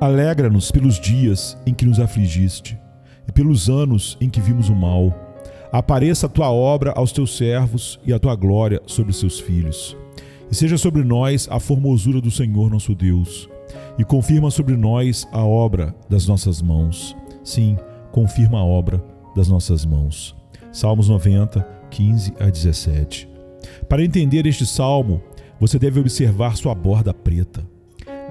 Alegra-nos pelos dias em que nos afligiste e pelos anos em que vimos o mal. Apareça a tua obra aos teus servos e a tua glória sobre seus filhos. E seja sobre nós a formosura do Senhor nosso Deus, e confirma sobre nós a obra das nossas mãos. Sim, confirma a obra das nossas mãos. Salmos 90, 15 a 17. Para entender este salmo, você deve observar sua borda preta.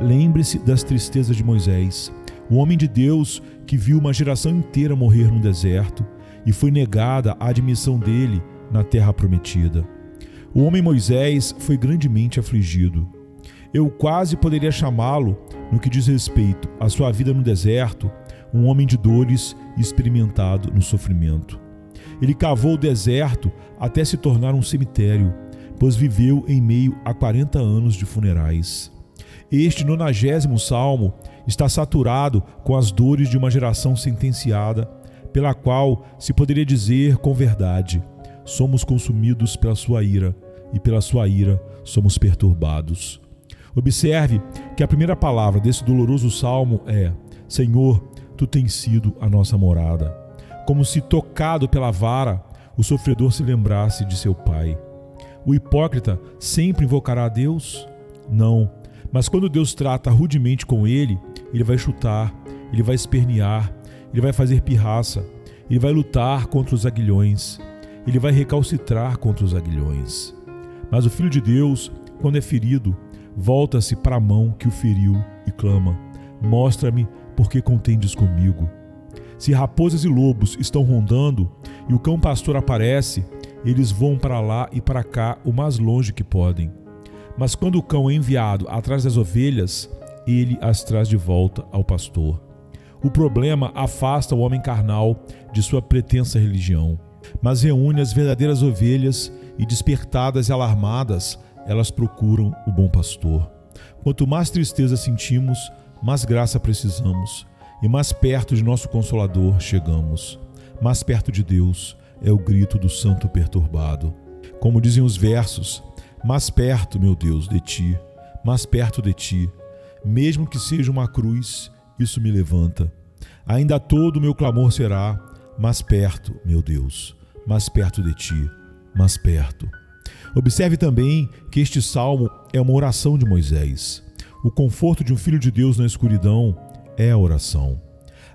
Lembre-se das tristezas de Moisés, o homem de Deus que viu uma geração inteira morrer no deserto e foi negada a admissão dele na terra prometida. O homem Moisés foi grandemente afligido. Eu quase poderia chamá-lo, no que diz respeito à sua vida no deserto, um homem de dores e experimentado no sofrimento. Ele cavou o deserto até se tornar um cemitério, pois viveu em meio a 40 anos de funerais. Este 90º salmo está saturado com as dores de uma geração sentenciada, pela qual se poderia dizer com verdade: somos consumidos pela sua ira, e pela sua ira somos perturbados. Observe que a primeira palavra desse doloroso salmo é: Senhor, tu tens sido a nossa morada. Como se tocado pela vara, o sofredor se lembrasse de seu pai. O hipócrita sempre invocará a Deus? Não, mas quando Deus trata rudemente com ele, ele vai chutar, ele vai espernear, ele vai fazer pirraça, ele vai lutar contra os aguilhões, ele vai recalcitrar contra os aguilhões. Mas o Filho de Deus, quando é ferido, volta-se para a mão que o feriu e clama: mostra-me por que contendes comigo. Se raposas e lobos estão rondando e o cão pastor aparece, eles vão para lá e para cá o mais longe que podem. Mas quando o cão é enviado atrás das ovelhas, ele as traz de volta ao pastor. O problema afasta o homem carnal de sua pretensa religião, mas reúne as verdadeiras ovelhas e, despertadas e alarmadas, elas procuram o bom pastor. Quanto mais tristeza sentimos, mais graça precisamos, e mais perto de nosso Consolador chegamos. Mais perto de Deus é o grito do santo perturbado. Como dizem os versos: mais perto, meu Deus, de ti, mais perto de ti, mesmo que seja uma cruz, isso me levanta. Ainda todo o meu clamor será: mais perto, meu Deus, mais perto de ti, mais perto. Observe também que este salmo é uma oração de Moisés. O conforto de um filho de Deus na escuridão é a oração.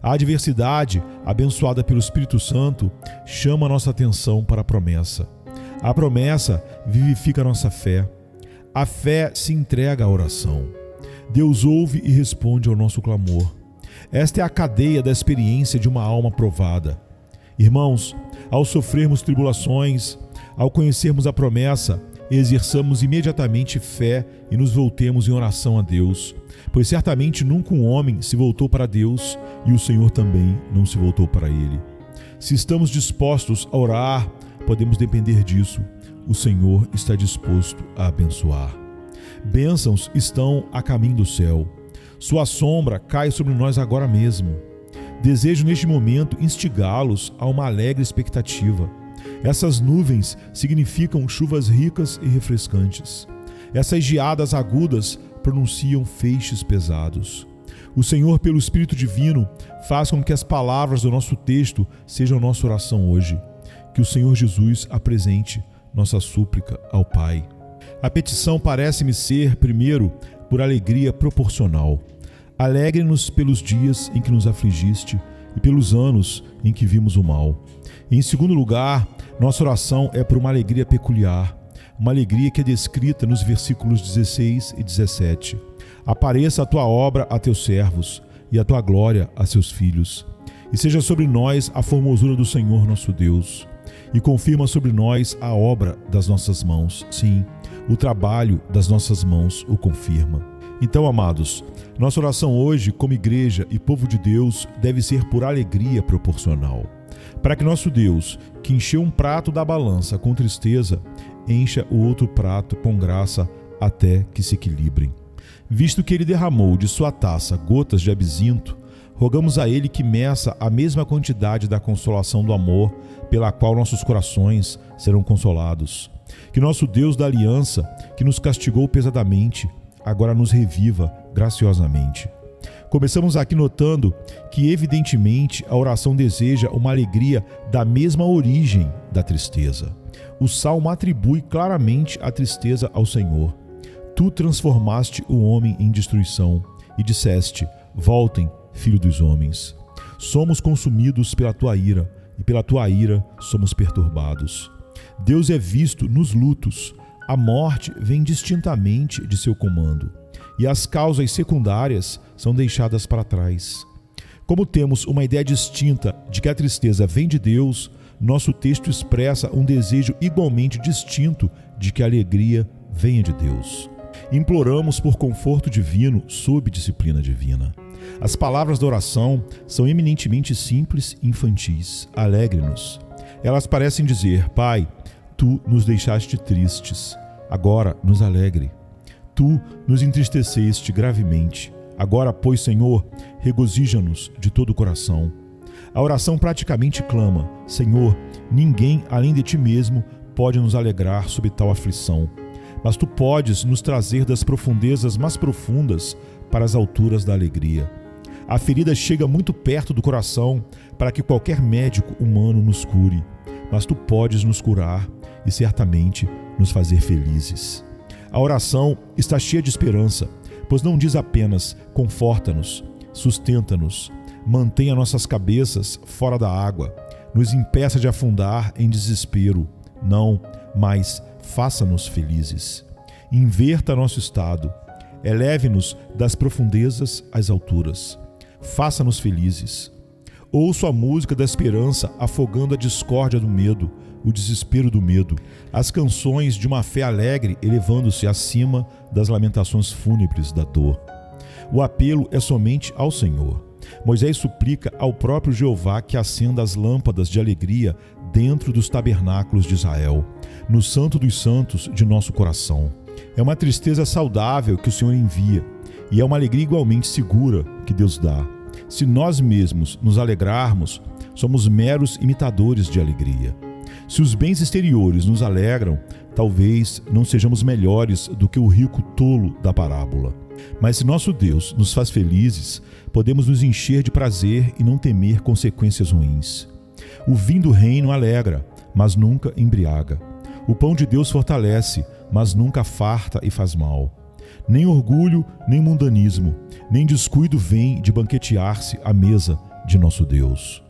A adversidade, abençoada pelo Espírito Santo, chama a nossa atenção para a promessa. A promessa vivifica a nossa fé. A fé se entrega à oração. Deus ouve e responde ao nosso clamor. Esta é a cadeia da experiência de uma alma provada. Irmãos, ao sofrermos tribulações, ao conhecermos a promessa, exerçamos imediatamente fé e nos voltemos em oração a Deus, pois certamente nunca um homem se voltou para Deus e o Senhor também não se voltou para ele. Se estamos dispostos a orar, podemos depender disso. O Senhor está disposto a abençoar. Bênçãos estão a caminho do céu. Sua sombra cai sobre nós agora mesmo. Desejo neste momento instigá-los a uma alegre expectativa. Essas nuvens significam chuvas ricas e refrescantes. Essas geadas agudas pronunciam feixes pesados. O Senhor, pelo Espírito Divino, faz com que as palavras do nosso texto sejam nossa oração hoje. Que o Senhor Jesus apresente nossa súplica ao Pai. A petição parece-me ser, primeiro, por alegria proporcional. Alegre-nos pelos dias em que nos afligiste e pelos anos em que vimos o mal. Em segundo lugar, nossa oração é por uma alegria peculiar, uma alegria que é descrita nos versículos 16 e 17. Apareça a tua obra a teus servos e a tua glória a seus filhos. E seja sobre nós a formosura do Senhor nosso Deus. E confirma sobre nós a obra das nossas mãos. Sim, o trabalho das nossas mãos o confirma. Então, amados, nossa oração hoje, como igreja e povo de Deus, deve ser por alegria proporcional. Para que nosso Deus, que encheu um prato da balança com tristeza, encha o outro prato com graça até que se equilibrem. Visto que ele derramou de sua taça gotas de absinto, rogamos a ele que meça a mesma quantidade da consolação do amor pela qual nossos corações serão consolados. Que nosso Deus da aliança, que nos castigou pesadamente, agora nos reviva graciosamente. Começamos aqui notando que, evidentemente, a oração deseja uma alegria da mesma origem da tristeza. O Salmo atribui claramente a tristeza ao Senhor. Tu transformaste o homem em destruição e disseste: voltem, filho dos homens. Somos consumidos pela tua ira e pela tua ira somos perturbados. Deus é visto nos lutos. A morte vem distintamente de seu comando e as causas secundárias são deixadas para trás. Como temos uma ideia distinta de que a tristeza vem de Deus, nosso texto expressa um desejo igualmente distinto de que a alegria venha de Deus. Imploramos por conforto divino sob disciplina divina. As palavras da oração são eminentemente simples e infantis. Alegre-nos. Elas parecem dizer: Pai, Tu nos deixaste tristes, agora nos alegre. Tu nos entristeceste gravemente, agora, pois, Senhor, regozija-nos de todo o coração. A oração praticamente clama: Senhor, ninguém além de Ti mesmo pode nos alegrar sob tal aflição, mas Tu podes nos trazer das profundezas mais profundas para as alturas da alegria. A ferida chega muito perto do coração para que qualquer médico humano nos cure, mas Tu podes nos curar e certamente nos fazer felizes. A oração está cheia de esperança, pois não diz apenas: conforta-nos, sustenta-nos, mantenha nossas cabeças fora da água, nos impeça de afundar em desespero. Não, mas faça-nos felizes. Inverta nosso estado, eleve-nos das profundezas às alturas. Faça-nos felizes. Ouço a música da esperança afogando a discórdia do medo, o desespero do medo, as canções de uma fé alegre elevando-se acima das lamentações fúnebres da dor. O apelo é somente ao Senhor. Moisés suplica ao próprio Jeová que acenda as lâmpadas de alegria dentro dos tabernáculos de Israel, no Santo dos Santos de nosso coração. É uma tristeza saudável que o Senhor envia, e é uma alegria igualmente segura que Deus dá. Se nós mesmos nos alegrarmos, somos meros imitadores de alegria. Se os bens exteriores nos alegram, talvez não sejamos melhores do que o rico tolo da parábola. Mas se nosso Deus nos faz felizes, podemos nos encher de prazer e não temer consequências ruins. O vinho do reino alegra, mas nunca embriaga. O pão de Deus fortalece, mas nunca farta e faz mal. Nem orgulho, nem mundanismo, nem descuido vem de banquetear-se à mesa de nosso Deus.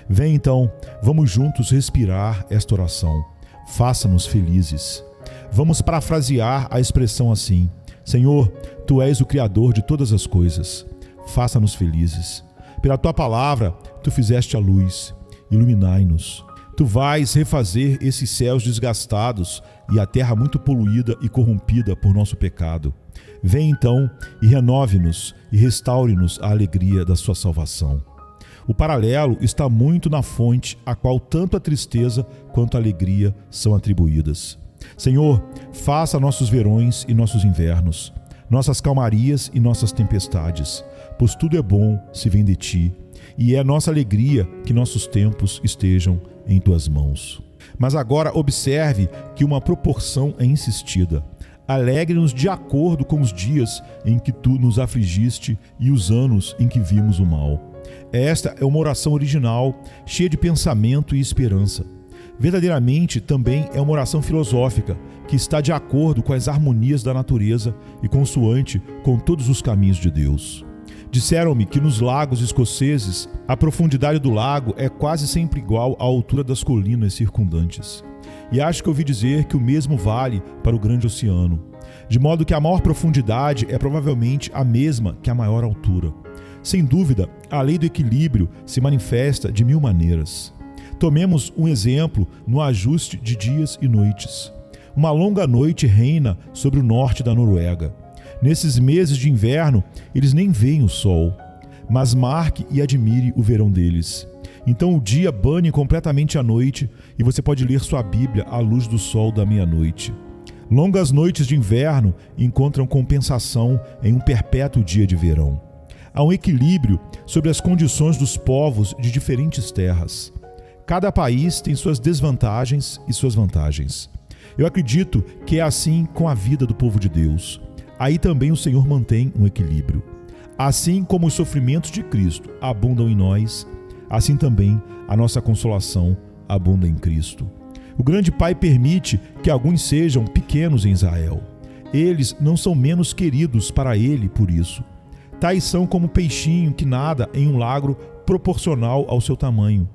Vem então, vamos juntos respirar esta oração. Faça-nos felizes. Vamos parafrasear a expressão assim: Senhor, Tu és o Criador de todas as coisas. Faça-nos felizes. Pela Tua palavra, Tu fizeste a luz. Iluminai-nos. Tu vais refazer esses céus desgastados e a terra muito poluída e corrompida por nosso pecado. Vem então e renove-nos e restaure-nos a alegria da sua salvação. O paralelo está muito na fonte a qual tanto a tristeza quanto a alegria são atribuídas. Senhor, faça nossos verões e nossos invernos, nossas calmarias e nossas tempestades, pois tudo é bom se vem de Ti, e é nossa alegria que nossos tempos estejam em Tuas mãos. Mas agora observe que uma proporção é insistida. Alegre-nos de acordo com os dias em que Tu nos afligiste e os anos em que vimos o mal. Esta é uma oração original, cheia de pensamento e esperança. Verdadeiramente, também é uma oração filosófica, que está de acordo com as harmonias da natureza e consoante com todos os caminhos de Deus. Disseram-me que nos lagos escoceses, a profundidade do lago é quase sempre igual à altura das colinas circundantes. E acho que ouvi dizer que o mesmo vale para o grande oceano, de modo que a maior profundidade é provavelmente a mesma que a maior altura. Sem dúvida, a lei do equilíbrio se manifesta de mil maneiras. Tomemos um exemplo no ajuste de dias e noites. Uma longa noite reina sobre o norte da Noruega. Nesses meses de inverno, eles nem veem o sol, mas marque e admire o verão deles. Então o dia bane completamente a noite e você pode ler sua Bíblia à luz do sol da meia-noite. Longas noites de inverno encontram compensação em um perpétuo dia de verão. Há um equilíbrio sobre as condições dos povos de diferentes terras. Cada país tem suas desvantagens e suas vantagens. Eu acredito que é assim com a vida do povo de Deus. Aí também o Senhor mantém um equilíbrio. Assim como os sofrimentos de Cristo abundam em nós, assim também a nossa consolação abunda em Cristo. O grande Pai permite que alguns sejam pequenos em Israel. Eles não são menos queridos para Ele por isso. Tais são como peixinho que nada em um lago proporcional ao seu tamanho.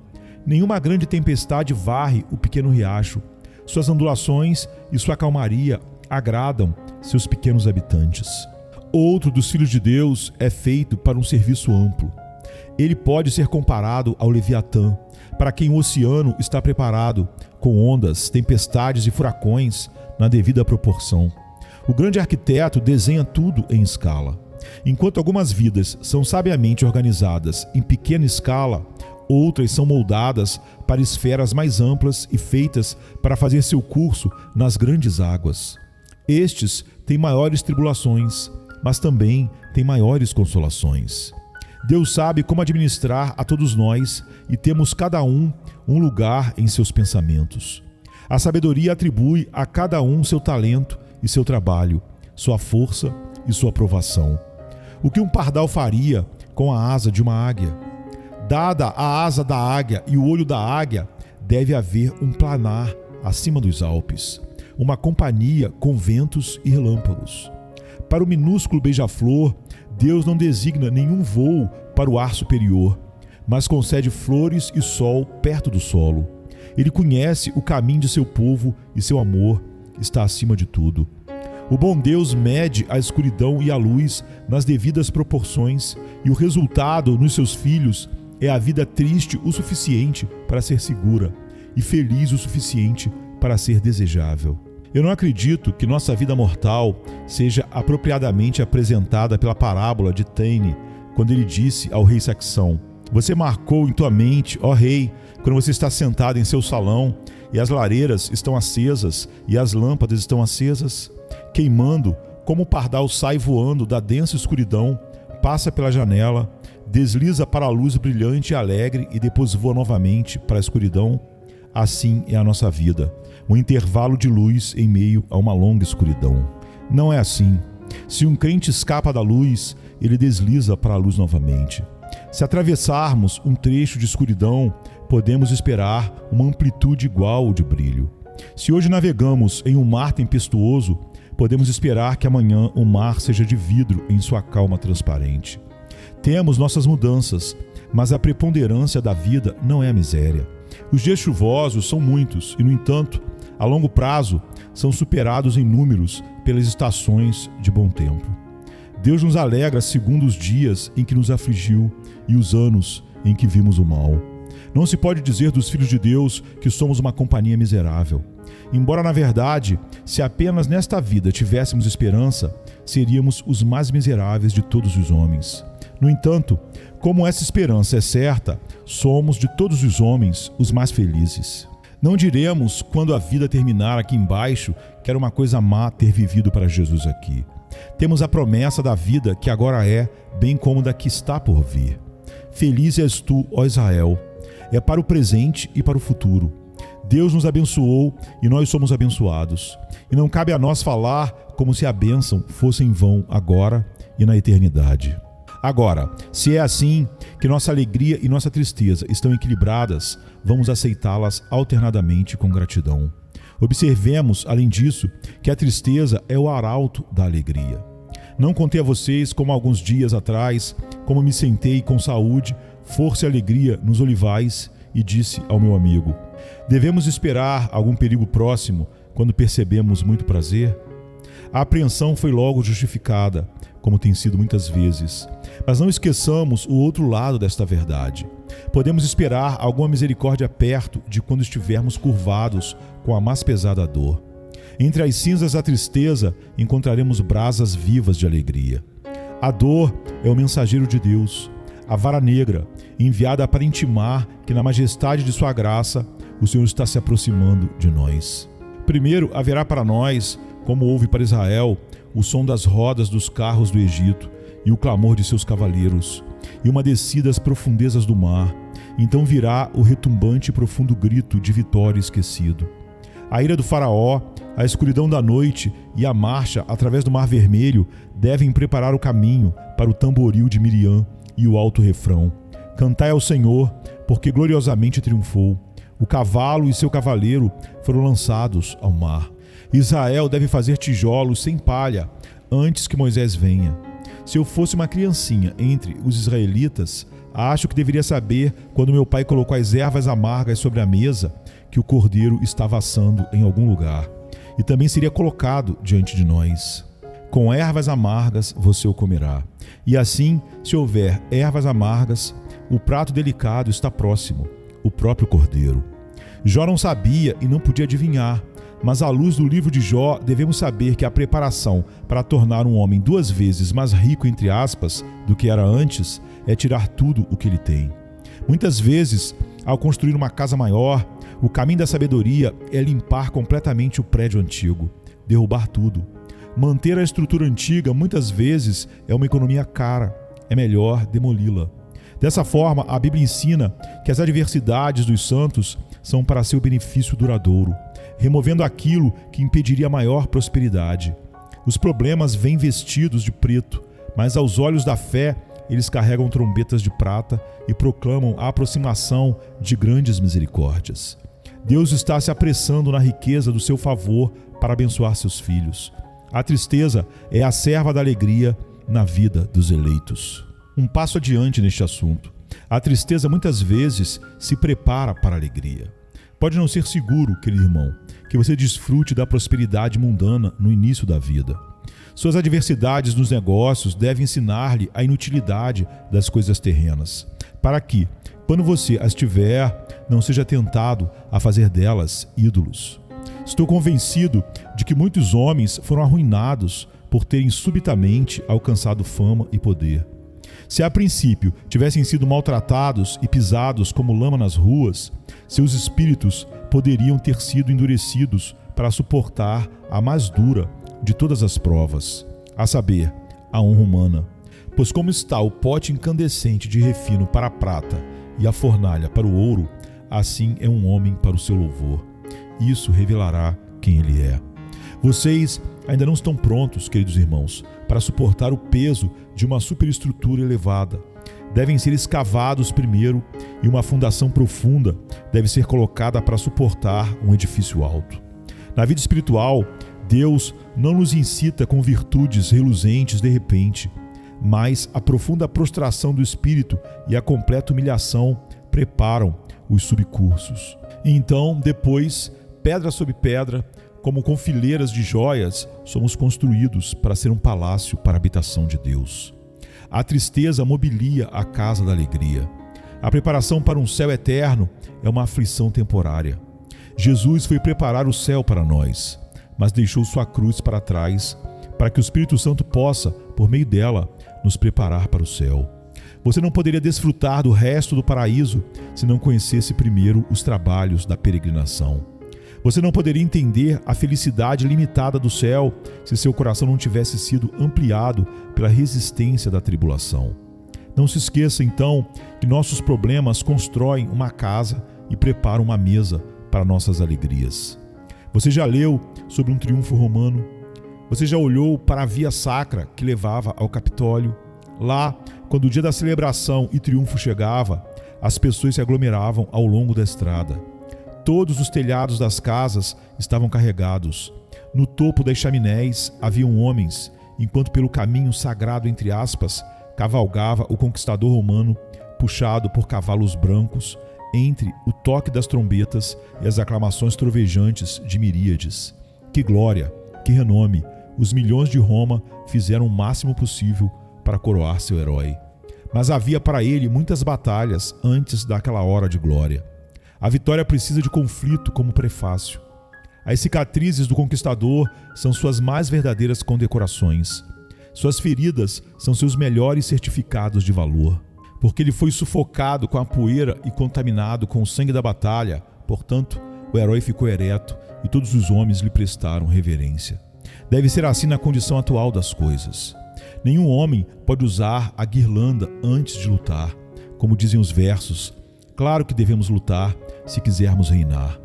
Nenhuma grande tempestade varre o pequeno riacho. Suas ondulações e sua calmaria agradam seus pequenos habitantes. Outro dos filhos de Deus é feito para um serviço amplo. Ele pode ser comparado ao Leviatã, para quem o oceano está preparado, com ondas, tempestades e furacões na devida proporção. O grande arquiteto desenha tudo em escala. Enquanto algumas vidas são sabiamente organizadas em pequena escala, outras são moldadas para esferas mais amplas e feitas para fazer seu curso nas grandes águas. Estes têm maiores tribulações, mas também têm maiores consolações. Deus sabe como administrar a todos nós e temos cada um lugar em seus pensamentos. A sabedoria atribui a cada um seu talento e seu trabalho, sua força e sua aprovação. O que um pardal faria com a asa de uma águia? Dada a asa da águia e o olho da águia, deve haver um planar acima dos Alpes, uma companhia com ventos e relâmpagos. Para o minúsculo beija-flor, Deus não designa nenhum voo para o ar superior, mas concede flores e sol perto do solo. Ele conhece o caminho de seu povo e seu amor está acima de tudo. O bom Deus mede a escuridão e a luz nas devidas proporções, e o resultado nos seus filhos é a vida triste o suficiente para ser segura e feliz o suficiente para ser desejável. Eu não acredito que nossa vida mortal seja apropriadamente apresentada pela parábola de Taine, quando ele disse ao rei Saxão: "Você marcou em tua mente, ó rei, quando você está sentado em seu salão e as lareiras estão acesas e as lâmpadas estão acesas, queimando, como o pardal sai voando da densa escuridão, passa pela janela, desliza para a luz brilhante e alegre e depois voa novamente para a escuridão. Assim é a nossa vida, um intervalo de luz em meio a uma longa escuridão. Não é assim. Se um crente escapa da luz, ele desliza para a luz novamente. Se atravessarmos um trecho de escuridão, podemos esperar uma amplitude igual de brilho. Se hoje navegamos em um mar tempestuoso, podemos esperar que amanhã o mar seja de vidro em sua calma transparente. Temos nossas mudanças, mas a preponderância da vida não é a miséria. Os dias chuvosos são muitos e, no entanto, a longo prazo, são superados em números pelas estações de bom tempo. Deus nos alegra segundo os dias em que nos afligiu e os anos em que vimos o mal. Não se pode dizer dos filhos de Deus que somos uma companhia miserável. Embora, na verdade, se apenas nesta vida tivéssemos esperança, seríamos os mais miseráveis de todos os homens. No entanto, como essa esperança é certa, somos de todos os homens os mais felizes. Não diremos, quando a vida terminar aqui embaixo, que era uma coisa má ter vivido para Jesus aqui. Temos a promessa da vida que agora é, bem como da que está por vir. Feliz és tu, ó Israel. É para o presente e para o futuro. Deus nos abençoou e nós somos abençoados. E não cabe a nós falar como se a bênção fosse em vão agora e na eternidade. Agora, se é assim, que nossa alegria e nossa tristeza estão equilibradas, vamos aceitá-las alternadamente com gratidão. Observemos, além disso, que a tristeza é o arauto da alegria. Não contei a vocês como alguns dias atrás, como me sentei com saúde, força e alegria nos olivais e disse ao meu amigo: devemos esperar algum perigo próximo quando percebemos muito prazer? A apreensão foi logo justificada, como tem sido muitas vezes. Mas não esqueçamos o outro lado desta verdade. Podemos esperar alguma misericórdia perto de quando estivermos curvados com a mais pesada dor. Entre as cinzas da tristeza encontraremos brasas vivas de alegria. A dor é o mensageiro de Deus, a vara negra, enviada para intimar que na majestade de sua graça o Senhor está se aproximando de nós. Primeiro haverá para nós, como houve para Israel, o som das rodas dos carros do Egito e o clamor de seus cavaleiros, e uma descida às profundezas do mar. Então virá o retumbante e profundo grito de vitória esquecido. A ira do faraó, a escuridão da noite e a marcha através do Mar Vermelho devem preparar o caminho para o tamboril de Miriam e o alto refrão. Cantai ao Senhor, porque gloriosamente triunfou. O cavalo e seu cavaleiro foram lançados ao mar. Israel deve fazer tijolos sem palha antes que Moisés venha. Se eu fosse uma criancinha entre os israelitas, acho que deveria saber, quando meu pai colocou as ervas amargas sobre a mesa, que o cordeiro estava assando em algum lugar, e também seria colocado diante de nós. Com ervas amargas você o comerá. E assim, se houver ervas amargas, o prato delicado está próximo, o próprio cordeiro. Jó não sabia e não podia adivinhar, mas à luz do livro de Jó, devemos saber que a preparação para tornar um homem 2 vezes mais rico, entre aspas, do que era antes, é tirar tudo o que ele tem. Muitas vezes, ao construir uma casa maior, o caminho da sabedoria é limpar completamente o prédio antigo, derrubar tudo. Manter a estrutura antiga, muitas vezes, é uma economia cara, é melhor demoli-la. Dessa forma, a Bíblia ensina que as adversidades dos santos são para seu benefício duradouro, removendo aquilo que impediria a maior prosperidade. Os problemas vêm vestidos de preto, mas aos olhos da fé, eles carregam trombetas de prata e proclamam a aproximação de grandes misericórdias. Deus está se apressando na riqueza do seu favor para abençoar seus filhos. A tristeza é a serva da alegria na vida dos eleitos. Um passo adiante neste assunto. A tristeza muitas vezes se prepara para a alegria. Pode não ser seguro, querido irmão, que você desfrute da prosperidade mundana no início da vida. Suas adversidades nos negócios devem ensinar-lhe a inutilidade das coisas terrenas, para que, quando você as tiver, não seja tentado a fazer delas ídolos. Estou convencido de que muitos homens foram arruinados por terem subitamente alcançado fama e poder. Se a princípio tivessem sido maltratados e pisados como lama nas ruas, seus espíritos poderiam ter sido endurecidos para suportar a mais dura de todas as provas, a saber, a honra humana. Pois como está o pote incandescente de refino para a prata e a fornalha para o ouro, assim é um homem para o seu louvor. Isso revelará quem ele é. Vocês ainda não estão prontos, queridos irmãos, para suportar o peso de uma superestrutura elevada. Devem ser escavados primeiro e uma fundação profunda deve ser colocada para suportar um edifício alto. Na vida espiritual, Deus não nos incita com virtudes reluzentes de repente, mas a profunda prostração do espírito e a completa humilhação preparam os subcursos. E então, depois, pedra sobre pedra, como com fileiras de joias, somos construídos para ser um palácio para a habitação de Deus. A tristeza mobilia a casa da alegria. A preparação para um céu eterno é uma aflição temporária. Jesus foi preparar o céu para nós, mas deixou sua cruz para trás, para que o Espírito Santo possa, por meio dela, nos preparar para o céu. Você não poderia desfrutar do resto do paraíso se não conhecesse primeiro os trabalhos da peregrinação. Você não poderia entender a felicidade limitada do céu se seu coração não tivesse sido ampliado pela resistência da tribulação. Não se esqueça, então, que nossos problemas constroem uma casa e preparam uma mesa para nossas alegrias. Você já leu sobre um triunfo romano? Você já olhou para a via sacra que levava ao Capitólio? Lá, quando o dia da celebração e triunfo chegava, as pessoas se aglomeravam ao longo da estrada. Todos os telhados das casas estavam carregados. No topo das chaminés haviam homens, enquanto pelo caminho sagrado, entre aspas, cavalgava o conquistador romano, puxado por cavalos brancos, entre o toque das trombetas e as aclamações trovejantes de miríades. Que glória, que renome! Os milhões de Roma fizeram o máximo possível para coroar seu herói. Mas havia para ele muitas batalhas antes daquela hora de glória. A vitória precisa de conflito como prefácio. As cicatrizes do conquistador são suas mais verdadeiras condecorações. Suas feridas são seus melhores certificados de valor. Porque ele foi sufocado com a poeira e contaminado com o sangue da batalha, portanto, o herói ficou ereto e todos os homens lhe prestaram reverência. Deve ser assim na condição atual das coisas. Nenhum homem pode usar a guirlanda antes de lutar. Como dizem os versos, claro que devemos lutar se quisermos reinar.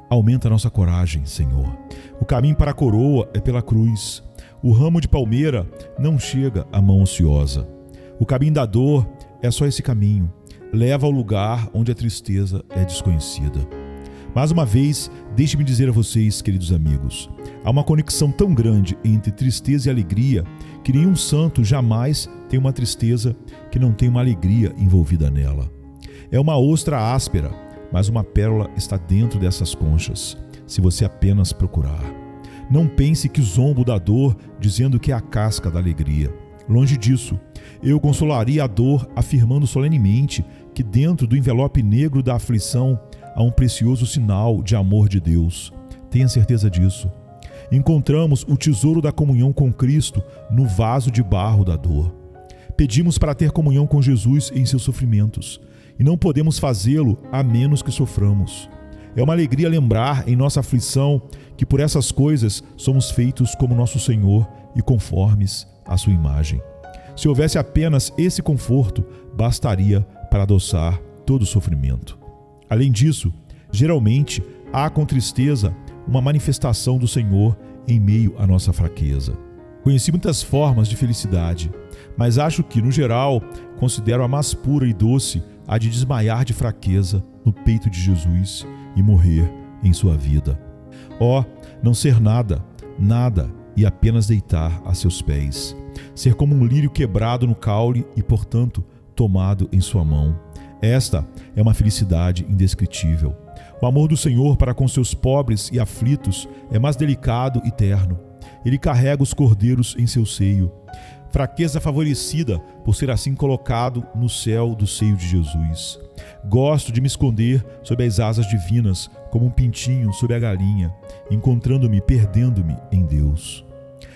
Aumenta a nossa coragem, Senhor. O caminho para a coroa é pela cruz. O ramo de palmeira não chega à mão ociosa. O caminho da dor é só esse caminho. Leva ao lugar onde a tristeza é desconhecida. Mais uma vez, deixe-me dizer a vocês, queridos amigos, há uma conexão tão grande entre tristeza e alegria que nenhum santo jamais tem uma tristeza que não tem uma alegria envolvida nela. É uma ostra áspera, mas uma pérola está dentro dessas conchas, se você apenas procurar. Não pense que zombo da dor dizendo que é a casca da alegria. Longe disso, eu consolaria a dor afirmando solenemente que dentro do envelope negro da aflição há um precioso sinal de amor de Deus. Tenha certeza disso. Encontramos o tesouro da comunhão com Cristo no vaso de barro da dor. Pedimos para ter comunhão com Jesus em seus sofrimentos, e não podemos fazê-lo a menos que soframos. É uma alegria lembrar em nossa aflição que por essas coisas somos feitos como nosso Senhor e conformes à sua imagem. Se houvesse apenas esse conforto, bastaria para adoçar todo o sofrimento. Além disso, geralmente há com tristeza uma manifestação do Senhor em meio à nossa fraqueza. Conheci muitas formas de felicidade, mas acho que, no geral, considero a mais pura e doce a de desmaiar de fraqueza no peito de Jesus e morrer em sua vida. Não ser nada, nada e apenas deitar a seus pés. Ser como um lírio quebrado no caule e, portanto, tomado em sua mão. Esta é uma felicidade indescritível. O amor do Senhor para com seus pobres e aflitos é mais delicado e terno. Ele carrega os cordeiros em seu seio. Fraqueza favorecida por ser assim colocado no céu do seio de Jesus. Gosto de me esconder sob as asas divinas, como um pintinho sob a galinha, encontrando-me, perdendo-me em Deus.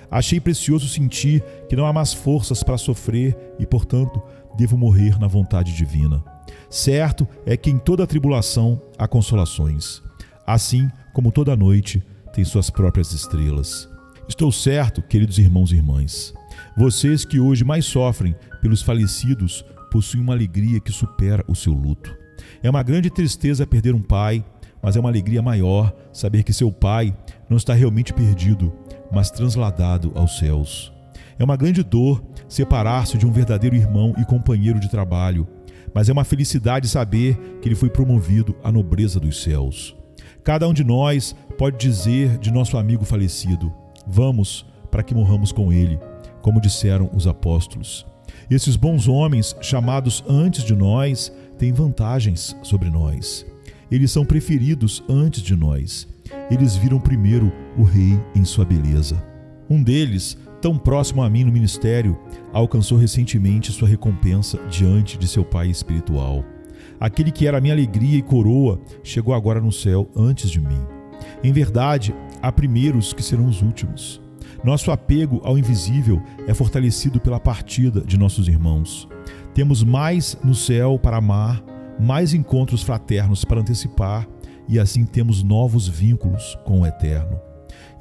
Achei precioso sentir que não há mais forças para sofrer e, portanto, devo morrer na vontade divina. Certo é que em toda tribulação há consolações, assim como toda noite tem suas próprias estrelas. Estou certo, queridos irmãos e irmãs, vocês que hoje mais sofrem pelos falecidos possuem uma alegria que supera o seu luto. É uma grande tristeza perder um pai, mas é uma alegria maior saber que seu pai não está realmente perdido, mas transladado aos céus. É uma grande dor separar-se de um verdadeiro irmão e companheiro de trabalho, mas é uma felicidade saber que ele foi promovido à nobreza dos céus. Cada um de nós pode dizer de nosso amigo falecido: vamos para que morramos com ele, como disseram os apóstolos. Esses bons homens, chamados antes de nós, têm vantagens sobre nós. Eles são preferidos antes de nós. Eles viram primeiro o Rei em sua beleza. Um deles, tão próximo a mim no ministério, alcançou recentemente sua recompensa diante de seu Pai espiritual. Aquele que era minha alegria e coroa chegou agora no céu antes de mim. Em verdade, há primeiros que serão os últimos. Nosso apego ao invisível é fortalecido pela partida de nossos irmãos. Temos mais no céu para amar, mais encontros fraternos para antecipar, e assim temos novos vínculos com o Eterno.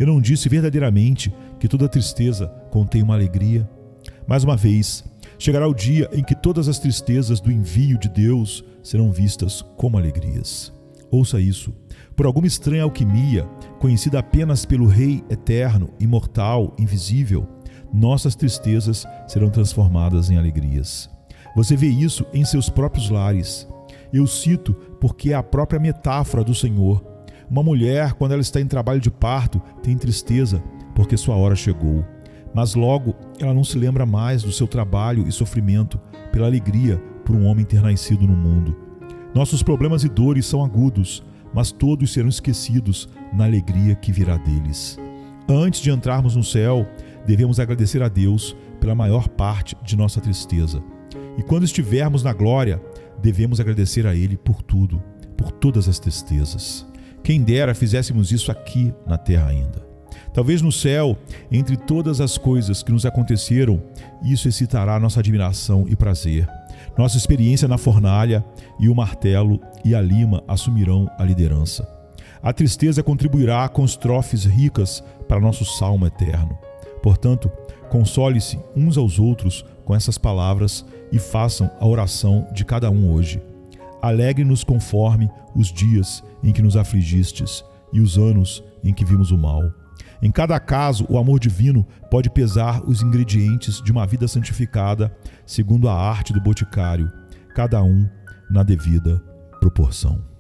Eu não disse verdadeiramente que toda tristeza contém uma alegria? Mais uma vez, chegará o dia em que todas as tristezas do envio de Deus serão vistas como alegrias. Ouça isso. Por alguma estranha alquimia, conhecida apenas pelo Rei eterno, imortal, invisível, nossas tristezas serão transformadas em alegrias. Você vê isso em seus próprios lares. Eu cito porque é a própria metáfora do Senhor. Uma mulher, quando ela está em trabalho de parto, tem tristeza porque sua hora chegou. Mas logo ela não se lembra mais do seu trabalho e sofrimento pela alegria por um homem ter nascido no mundo. Nossos problemas e dores são agudos, mas todos serão esquecidos na alegria que virá deles. Antes de entrarmos no céu, devemos agradecer a Deus pela maior parte de nossa tristeza. E quando estivermos na glória, devemos agradecer a Ele por tudo, por todas as tristezas. Quem dera fizéssemos isso aqui na terra ainda. Talvez no céu, entre todas as coisas que nos aconteceram, isso excitará nossa admiração e prazer. Nossa experiência na fornalha e o martelo e a lima assumirão a liderança. A tristeza contribuirá com estrofes ricas para nosso salmo eterno. Portanto, console-se uns aos outros com essas palavras e façam a oração de cada um hoje. Alegre-nos conforme os dias em que nos afligistes e os anos em que vimos o mal. Em cada caso, o amor divino pode pesar os ingredientes de uma vida santificada segundo a arte do boticário, cada um na devida proporção.